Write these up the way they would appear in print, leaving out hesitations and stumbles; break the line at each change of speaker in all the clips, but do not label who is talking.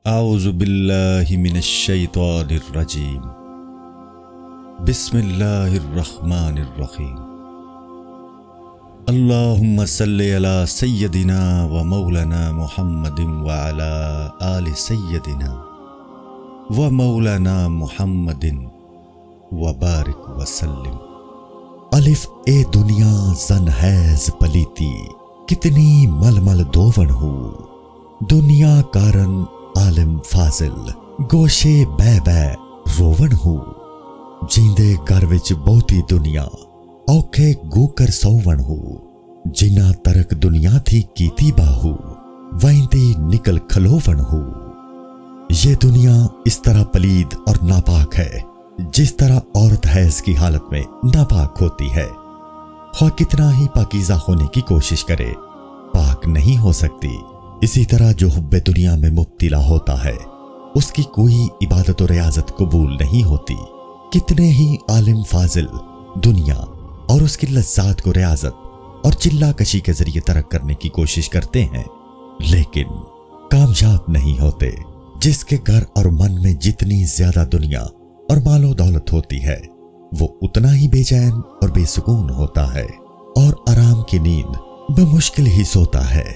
اعوذ باللہ من الشیطان الرجیم بسم اللہ الرحمن الرحیم اللہم صلی علی سیدنا و مولانا محمد وعلی آل سیدنا و مولانا محمد وبارک وسلم۔ الف اے دنیا زن حیز پلیتی کتنی ململ دوون ہو، دنیا کارن عالم فاضل گوشے بے بے روون ہو، جیندے گھر وچ بہتی دنیا اوکھے گو کر سوون ہو، جنا ترک دنیا تھی کیتی باہو ویندی نکل کھلوون ہو۔ یہ دنیا اس طرح پلید اور ناپاک ہے جس طرح عورت حیض کی حالت میں ناپاک ہوتی ہے، خواہ کتنا ہی پاکیزہ ہونے کی کوشش کرے پاک نہیں ہو سکتی۔ اسی طرح جو حب دنیا میں مبتلا ہوتا ہے اس کی کوئی عبادت و ریاضت قبول نہیں ہوتی۔ کتنے ہی عالم فاضل دنیا اور اس کی لذات کو ریاضت اور چلا کشی کے ذریعے ترک کرنے کی کوشش کرتے ہیں لیکن کامیاب نہیں ہوتے۔ جس کے گھر اور من میں جتنی زیادہ دنیا اور مال و دولت ہوتی ہے وہ اتنا ہی بے چین اور بے سکون ہوتا ہے اور آرام کی نیند بمشکل ہی سوتا ہے،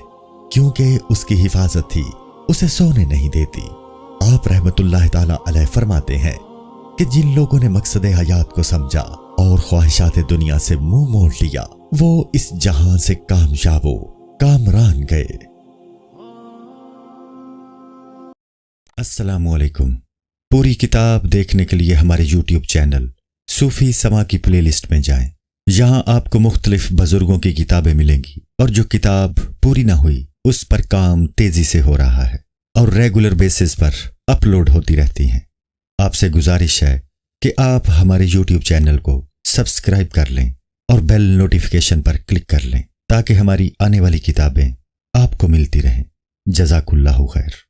کیونکہ اس کی حفاظت ہی اسے سونے نہیں دیتی۔ آپ رحمت اللہ تعالی علیہ فرماتے ہیں کہ جن لوگوں نے مقصد حیات کو سمجھا اور خواہشات دنیا سے منہ موڑ لیا وہ اس جہاں سے کامیاب و کامران گئے۔ السلام علیکم۔ پوری کتاب دیکھنے کے لیے ہمارے یوٹیوب چینل صوفی سما کی پلے لسٹ میں جائیں۔ یہاں آپ کو مختلف بزرگوں کی کتابیں ملیں گی اور جو کتاب پوری نہ ہوئی اس پر کام تیزی سے ہو رہا ہے اور ریگولر بیسس پر اپلوڈ ہوتی رہتی ہیں۔ آپ سے گزارش ہے کہ آپ ہمارے یوٹیوب چینل کو سبسکرائب کر لیں اور بیل نوٹیفیکیشن پر کلک کر لیں تاکہ ہماری آنے والی کتابیں آپ کو ملتی رہیں۔ جزاک اللہ خیر۔